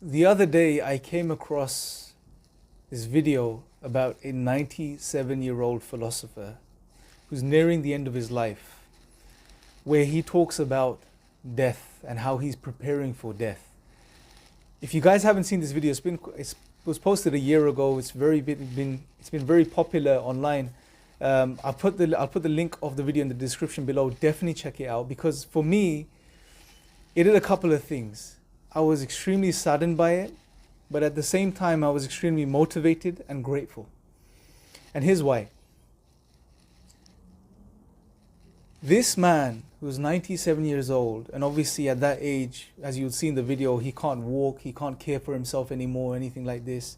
The other day, I came across this video about a 97-year-old philosopher who's nearing the end of his life, where he talks about death and how he's preparing for death. If you guys haven't seen this video, it was posted a year ago. It's been very popular online. I'll put the link of the video in the description below. Definitely check it out, because for me, it did a couple of things. I was extremely saddened by it, but at the same time, I was extremely motivated and grateful. And here's why. This man, who's 97 years old, and obviously at that age, as you would see in the video, he can't walk, he can't care for himself anymore, anything like this.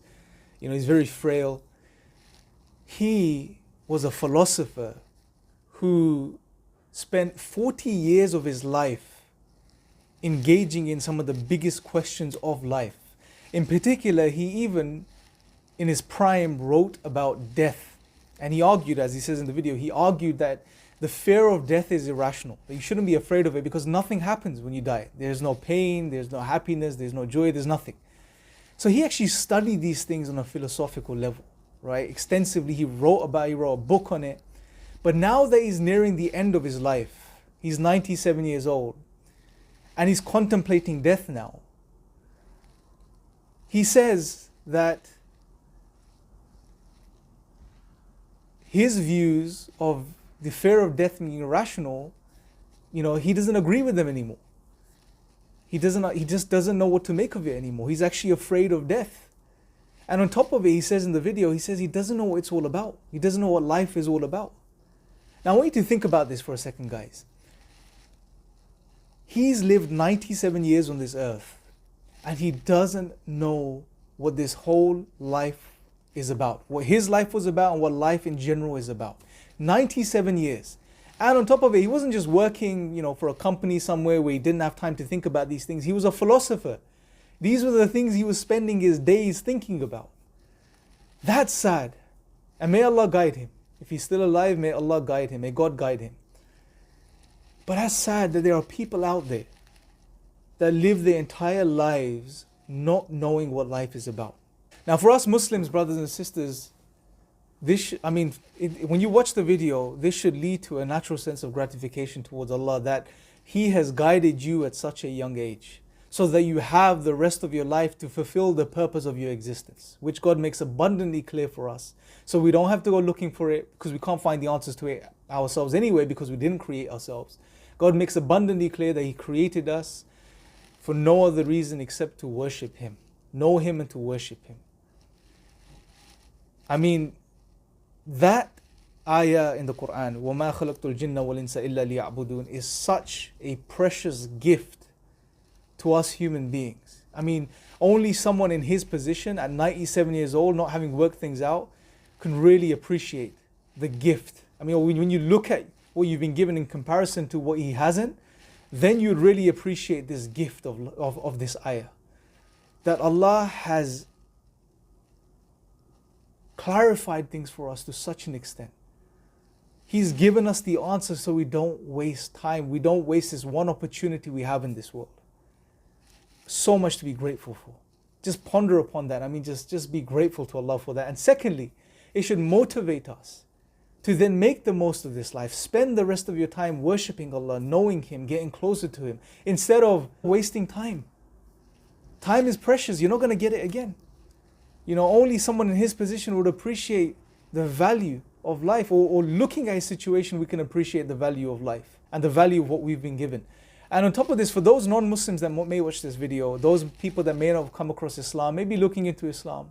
You know, he's very frail. He was a philosopher who spent 40 years of his life engaging in some of the biggest questions of life. In particular, he even, in his prime, wrote about death. And he argued, as he says in the video, he argued that the fear of death is irrational. That you shouldn't be afraid of it because nothing happens when you die. There's no pain, there's no happiness, there's no joy, there's nothing. So he actually studied these things on a philosophical level, right? Extensively, he wrote a book on it. But now that he's nearing the end of his life, he's 97 years old, and he's contemplating death now. He says that his views of the fear of death being irrational, he doesn't agree with them anymore. He just doesn't know what to make of it anymore. He's actually afraid of death. And on top of it, he says in the video, he doesn't know what it's all about. He doesn't know what life is all about. Now I want you to think about this for a second, guys. He's lived 97 years on this earth, and he doesn't know what this whole life is about, what his life was about, and what life in general is about. 97 years. And on top of it, he wasn't just working, for a company somewhere where he didn't have time to think about these things. He was a philosopher. These were the things he was spending his days thinking about. That's sad. And may Allah guide him. If he's still alive, may Allah guide him. May God guide him. But that's sad that there are people out there that live their entire lives not knowing what life is about. Now for us Muslims, brothers and sisters, when you watch the video, this should lead to a natural sense of gratification towards Allah that He has guided you at such a young age, so that you have the rest of your life to fulfill the purpose of your existence, which God makes abundantly clear for us. So we don't have to go looking for it, because we can't find the answers to it ourselves anyway, because we didn't create ourselves. God makes abundantly clear that He created us for no other reason except to worship Him. Know Him and to worship Him. That ayah in the Quran, وَمَا خَلَقْتُ الْجِنَّ وَالْإِنسَ إِلَّا لِيَعْبُدُونَ, is such a precious gift to us human beings. Only someone in his position at 97 years old, not having worked things out, can really appreciate the gift. When you look at what you've been given in comparison to what he hasn't, then you'd really appreciate this gift of this ayah. That Allah has clarified things for us to such an extent. He's given us the answer so we don't waste time. We don't waste this one opportunity we have in this world. So much to be grateful for. Just ponder upon that. Just be grateful to Allah for that. And secondly, it should motivate us to then make the most of this life. Spend the rest of your time worshipping Allah, knowing Him, getting closer to Him, instead of wasting time. Time is precious. You're not going to get it again. Only someone in his position would appreciate the value of life, or looking at a situation, we can appreciate the value of life and the value of what we've been given. And on top of this, for those non-Muslims that may watch this video, those people that may not have come across Islam, may be looking into Islam,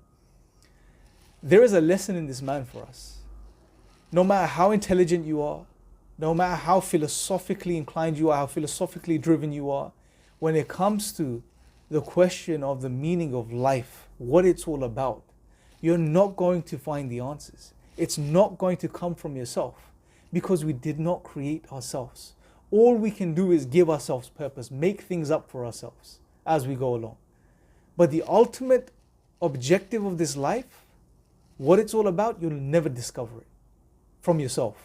there is a lesson in this man for us. No matter how intelligent you are, no matter how philosophically inclined you are, how philosophically driven you are, when it comes to the question of the meaning of life, what it's all about, you're not going to find the answers. It's not going to come from yourself, because we did not create ourselves. All we can do is give ourselves purpose, make things up for ourselves as we go along. But the ultimate objective of this life, what it's all about, you'll never discover it from yourself.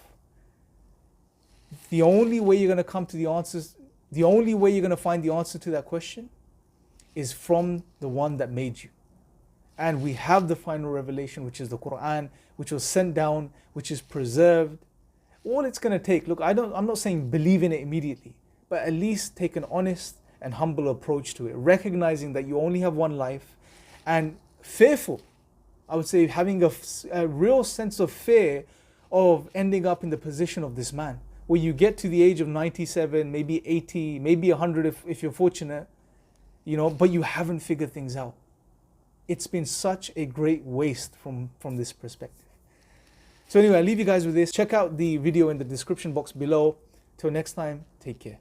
The only way you're going to come to the answers, the only way you're going to find the answer to that question is from the one that made you. And we have the final revelation, which is the Quran, which was sent down, which is preserved. All it's going to take, look, I'm not saying believe in it immediately, but at least take an honest and humble approach to it, recognizing that you only have one life, and fearful, I would say having a real sense of fear of ending up in the position of this man, where you get to the age of 97, maybe 80, maybe 100 if you're fortunate, but you haven't figured things out. It's been such a great waste from this perspective. So anyway, I'll leave you guys with this. Check out the video in the description box below. Till next time, take care.